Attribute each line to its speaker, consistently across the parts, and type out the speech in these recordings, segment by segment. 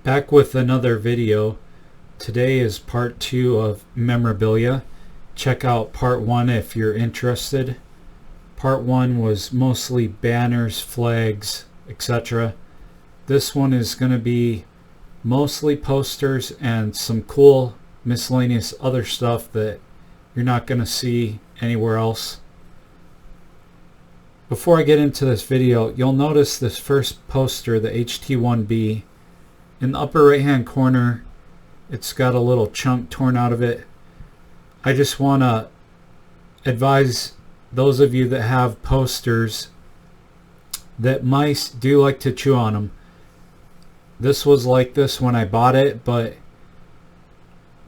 Speaker 1: Back with another video. Today is part 2 of Memorabilia. Check out part 1 if you're interested. Part 1 was mostly banners, flags, etc. This one is going to be mostly posters and some cool miscellaneous other stuff that you're not going to see anywhere else. Before I get into this video, you'll notice this first poster, the HT1B. In the upper right hand corner, it's got a little chunk torn out of it. I just want to advise those of you that have posters that mice do like to chew on them. This was like this when I bought it, but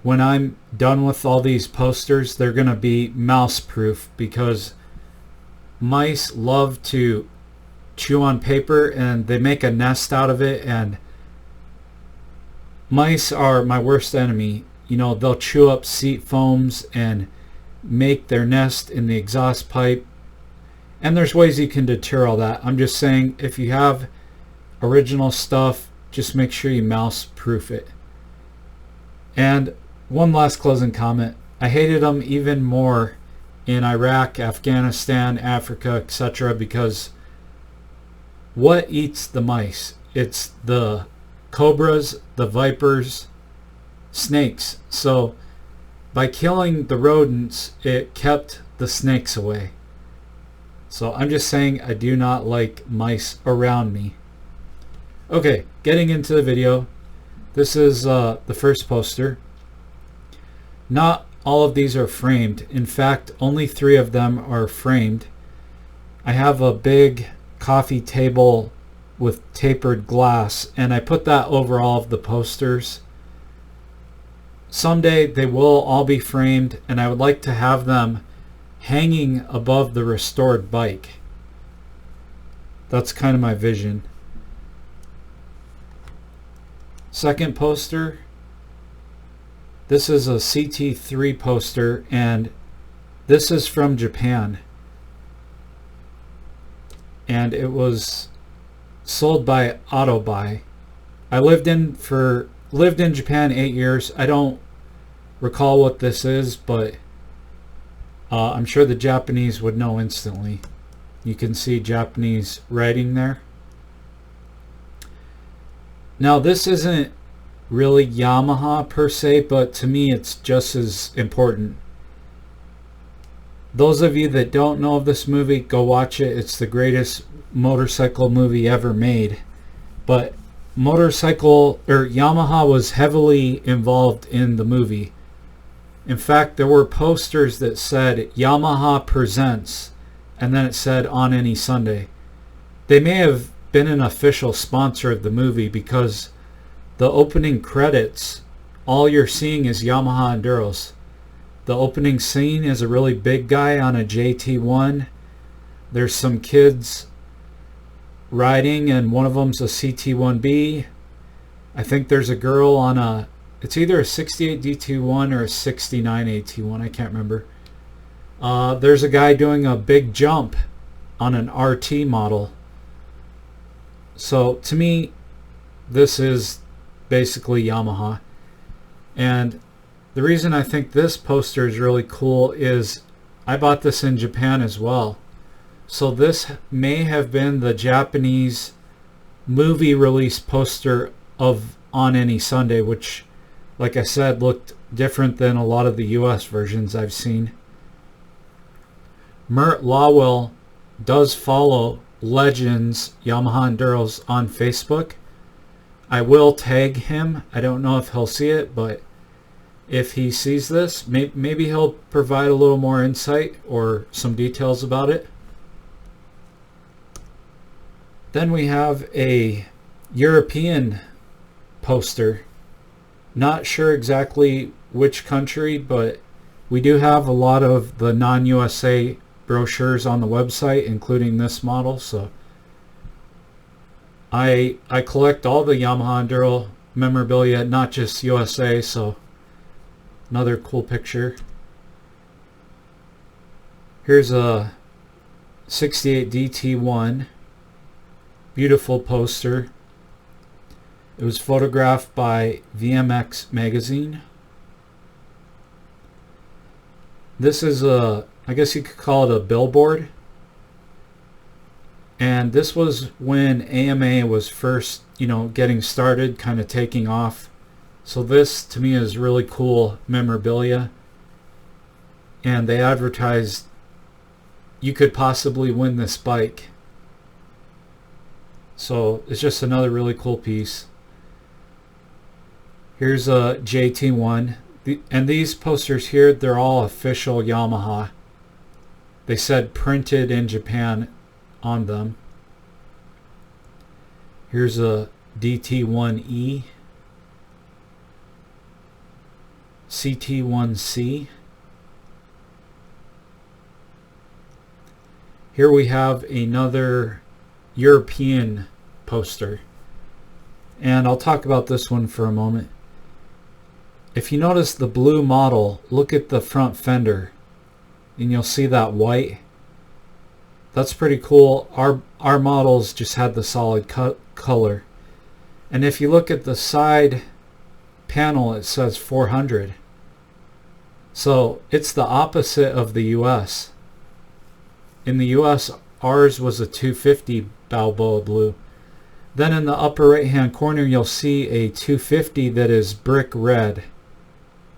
Speaker 1: when I'm done with all these posters, they're going to be mouse proof because mice love to chew on paper and they make a nest out of it, and mice are my worst enemy. You know, they'll chew up seat foams and make their nest in the exhaust pipe, and there's ways you can deter all that. I'm just saying, if you have original stuff, just make sure you mouse proof it. And one last closing comment. I hated them even more in Iraq, Afghanistan, Africa, etc. because what eats the mice? It's the cobras, the vipers, snakes. So by killing the rodents, it kept the snakes away. So I'm just saying, I do not like mice around me. Okay, getting into the video. This is the first poster. Not all of these are framed. In fact, only 3 of them are framed. I have a big coffee table with tapered glass, and I put that over all of the posters. Someday they will all be framed, and I would like to have them hanging above the restored bike. That's kind of my vision. Second poster. This is a CT3 poster, and this is from Japan. And it was sold by Autobuy. I lived in Japan 8 years. I don't recall what this is, but I'm sure the Japanese would know instantly. You can see Japanese writing there. Now, this isn't really Yamaha per se, but to me it's just as important. Those of you that don't know of this movie, go watch it. It's the greatest motorcycle movie ever made. But Yamaha was heavily involved in the movie. In fact, there were posters that said Yamaha presents, and then it said on any Sunday. They may have been an official sponsor of the movie, because the opening credits, all you're seeing is Yamaha Enduros. The opening scene is a really big guy on a JT1. There's some kids riding, and one of them's a CT1B. I think there's a girl on it's either a 68 DT1 or a 69 AT1, I can't remember. There's a guy doing a big jump on an RT model. So to me, this is basically Yamaha. And the reason I think this poster is really cool is I bought this in Japan as well. So this may have been the Japanese movie release poster of On Any Sunday, which, like I said, looked different than a lot of the US versions I've seen. Mert Lawwell does follow Legends Yamaha Enduros on Facebook. I will tag him. I don't know if he'll see it, but if he sees this, maybe he'll provide a little more insight or some details about it. Then we have a European poster. Not sure exactly which country, but we do have a lot of the non-USA brochures on the website, including this model. So I collect all the Yamaha Enduro memorabilia, not just USA. So another cool picture. Here's a 68 DT1. Beautiful poster. It was photographed by VMX magazine. This is I guess you could call it a billboard. And this was when AMA was first, getting started, kind of taking off. So this to me is really cool memorabilia. And they advertised you could possibly win this bike. So it's just another really cool piece. Here's a JT1. And these posters here, they're all official Yamaha. They said printed in Japan on them. Here's a DT1E, CT1C. Here we have another European poster. And I'll talk about this one for a moment. If you notice the blue model, look at the front fender and you'll see that white. That's pretty cool. Our models just had the solid color. And if you look at the side panel, it says 400. So it's the opposite of the US. In the US, ours was a 250 Balboa blue. Then in the upper right hand corner, you'll see a 250 that is brick red.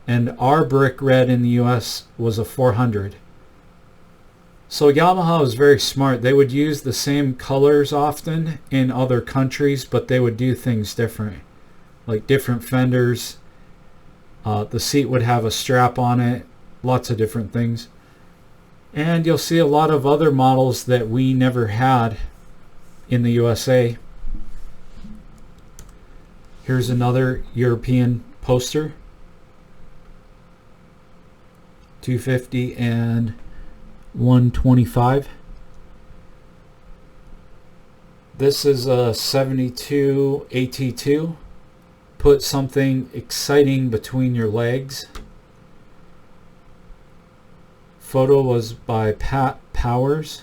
Speaker 1: And our brick red in the US was a 400. So Yamaha was very smart. They would use the same colors often in other countries, but they would do things different. Like different fenders. The seat would have a strap on it. Lots of different things. And you'll see a lot of other models that we never had in the USA. Here's another European poster. 250 and 125. This is a 72 AT2. Put something exciting between your legs. Photo was by Pat Powers.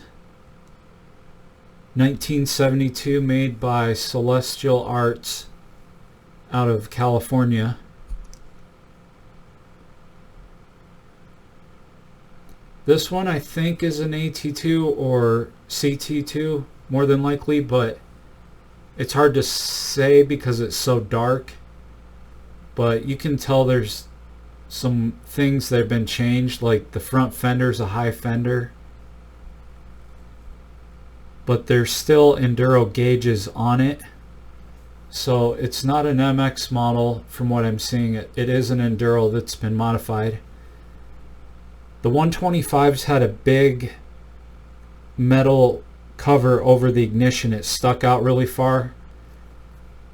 Speaker 1: 1972, made by Celestial Arts out of California. This one I think is an AT2 or CT2, more than likely, but it's hard to say because it's so dark. But you can tell there's some things that have been changed, like the front fender's a high fender. But there's still Enduro gauges on it. So it's not an MX model from what I'm seeing. It is an Enduro that's been modified. The 125s had a big metal cover over the ignition. It stuck out really far.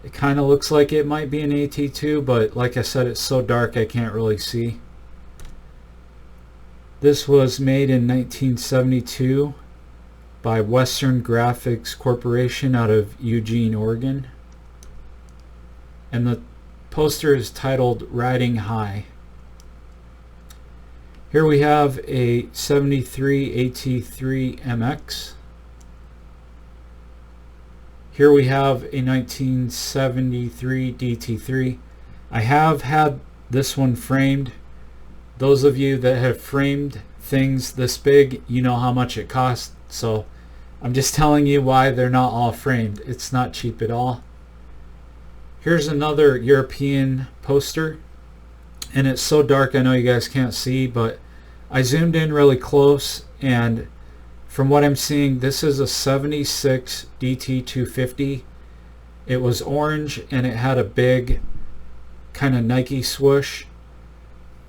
Speaker 1: It kind of looks like it might be an AT2, but like I said, it's so dark I can't really see. This was made in 1972 by Western Graphics Corporation out of Eugene, Oregon. And the poster is titled Riding High. Here we have a 73 AT3 MX. Here we have a 1973 DT3. I have had this one framed. Those of you that have framed things this big, you know how much it costs. So I'm just telling you why they're not all framed. It's not cheap at all. Here's another European poster. And it's so dark I know you guys can't see, but I zoomed in really close, and from what I'm seeing, this is a 76 DT250. It was orange and it had a big kind of Nike swoosh,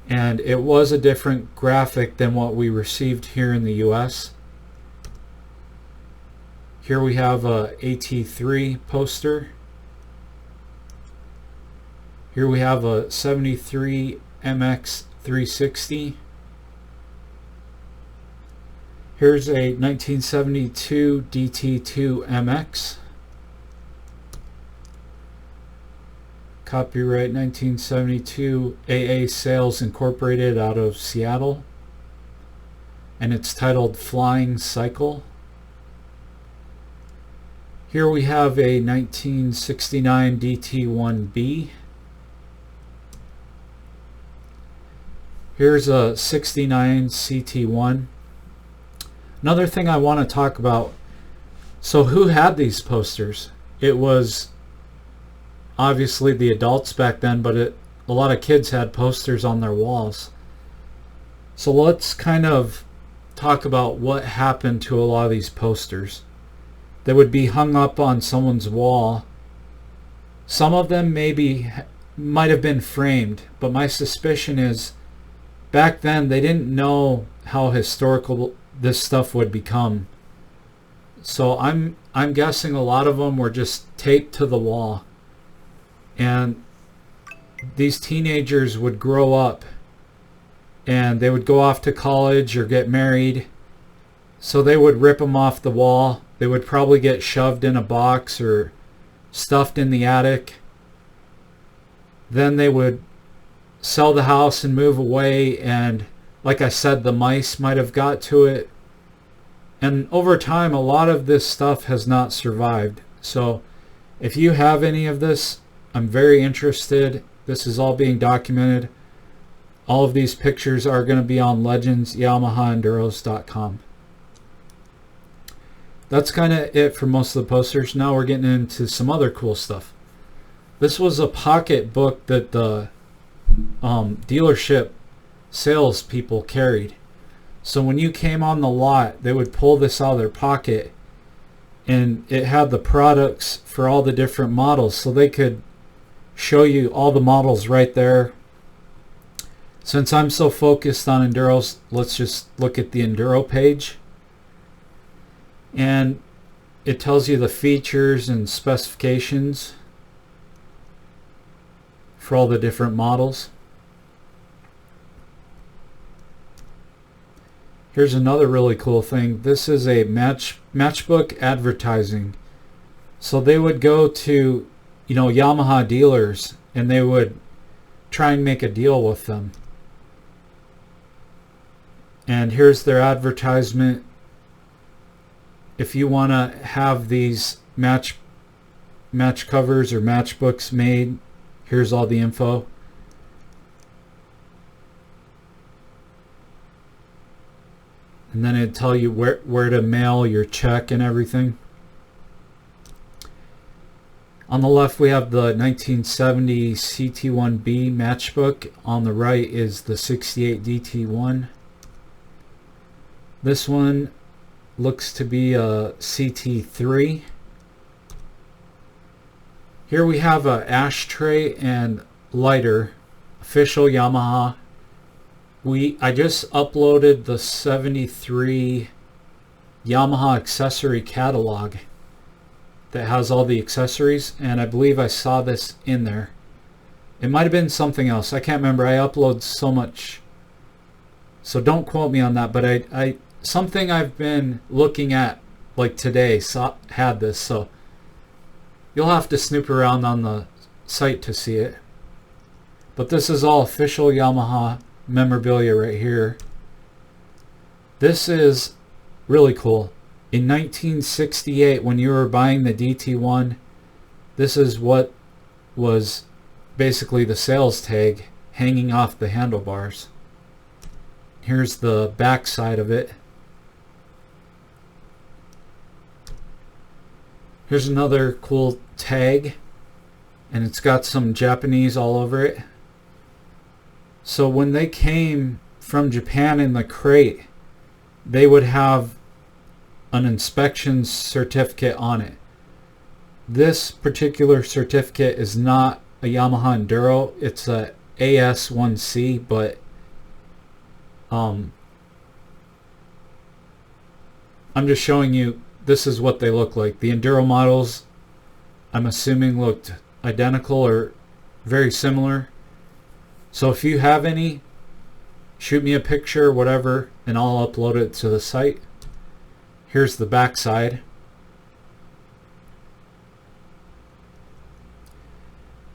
Speaker 1: and it was a different graphic than what we received here in the US. Here we have a AT3 poster. Here we have a 73 MX 360. Here's a 1972 DT2 MX. Copyright 1972, AA Sales Incorporated out of Seattle. And it's titled Flying Cycle. Here we have a 1969 DT1B. Here's a 69 CT1. Another thing I want to talk about, so who had these posters? It was obviously the adults back then, but a lot of kids had posters on their walls. So let's kind of talk about what happened to a lot of these posters. They would be hung up on someone's wall. Some of them might have been framed, but my suspicion is back then they didn't know how historical this stuff would become. So I'm guessing a lot of them were just taped to the wall. And these teenagers would grow up and they would go off to college or get married. So they would rip them off the wall. They would probably get shoved in a box or stuffed in the attic. Then they would sell the house and move away, and like I said, the mice might have got to it. And over time, a lot of this stuff has not survived. So if you have any of this, I'm very interested. This is all being documented. All of these pictures are going to be on legendsyamahaenduros.com. That's kind of it for most of the posters. Now we're getting into some other cool stuff. This was a pocket book that the dealership salespeople carried. So when you came on the lot, they would pull this out of their pocket, and it had the products for all the different models, so they could show you all the models right there. Since I'm so focused on Enduros, let's just look at the Enduro page. And it tells you the features and specifications for all the different models. Here's another really cool thing. This is a matchbook advertising. So they would go to, Yamaha dealers, and they would try and make a deal with them. And here's their advertisement. If you want to have these match covers or matchbooks made, here's all the info. And then it'd tell you where to mail your check and everything. On the left we have the 1970 CT1B matchbook. On the right is the 68 DT1. This one looks to be a CT3. Here we have a ashtray and lighter, official Yamaha. I just uploaded the 73 Yamaha accessory catalog that has all the accessories, and I believe I saw this in there. It might have been something else. I can't remember. I upload so much, so don't quote me on that, but I something I've been looking at like today had this, so you'll have to snoop around on the site to see it. But this is all official Yamaha memorabilia right here. This is really cool. In 1968, when you were buying the DT1, this is what was basically the sales tag hanging off the handlebars. Here's the back side of it. Here's another cool tag, and it's got some Japanese all over it. So when they came from Japan in the crate, they would have an inspection certificate on it. This particular certificate is not a Yamaha Enduro, it's a AS1C, but I'm just showing you this is what they look like. The Enduro models, I'm assuming, looked identical or very similar. So if you have any, shoot me a picture, whatever, and I'll upload it to the site. Here's the back side.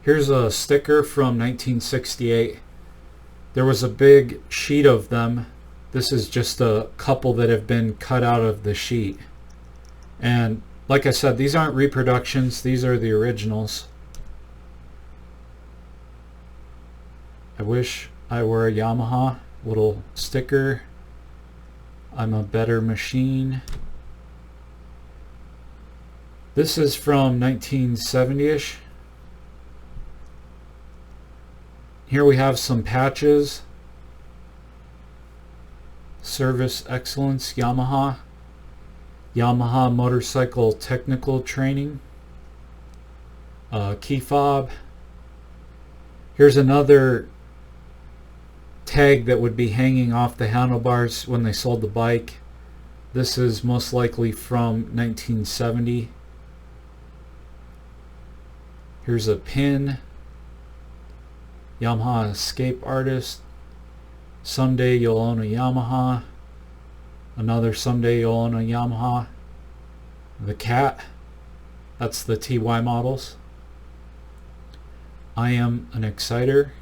Speaker 1: Here's a sticker from 1968. There was a big sheet of them. This is just a couple that have been cut out of the sheet. And like I said, these aren't reproductions, these are the originals. I wish I were a Yamaha. Little sticker. I'm a better machine. This is from 1970-ish. Here we have some patches. Service Excellence Yamaha. Yamaha Motorcycle Technical Training. Key fob. Here's another tag that would be hanging off the handlebars when they sold the bike. This is most likely from 1970. Here's a pin. Yamaha Escape Artist. Someday you'll own a Yamaha. Another someday you'll own a Yamaha. The cat. That's the TY models. I am an exciter.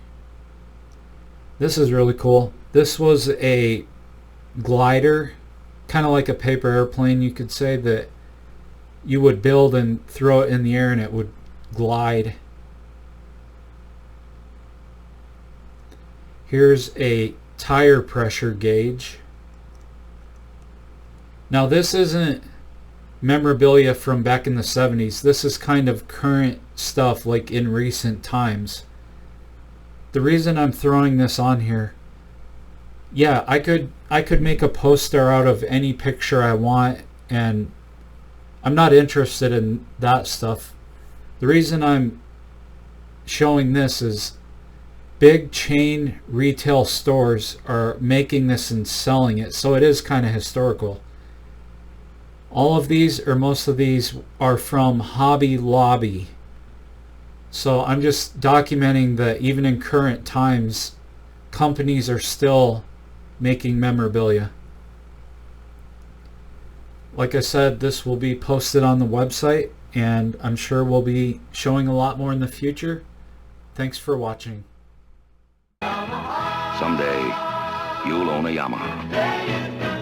Speaker 1: This is really cool. This was a glider, kind of like a paper airplane, you could say, that you would build and throw it in the air and it would glide. Here's a tire pressure gauge. Now this isn't memorabilia from back in the 70s. This is kind of current stuff, like in recent times. The reason I'm throwing this on here, yeah, I could make a poster out of any picture I want, and I'm not interested in that stuff. The reason I'm showing this is big chain retail stores are making this and selling it, so it is kind of historical. All of these, or most of these, are from Hobby Lobby. So I'm just documenting that even in current times, companies are still making memorabilia. Like I said, this will be posted on the website, and I'm sure we'll be showing a lot more in the future. Thanks for watching.
Speaker 2: Someday, you'll own a Yamaha.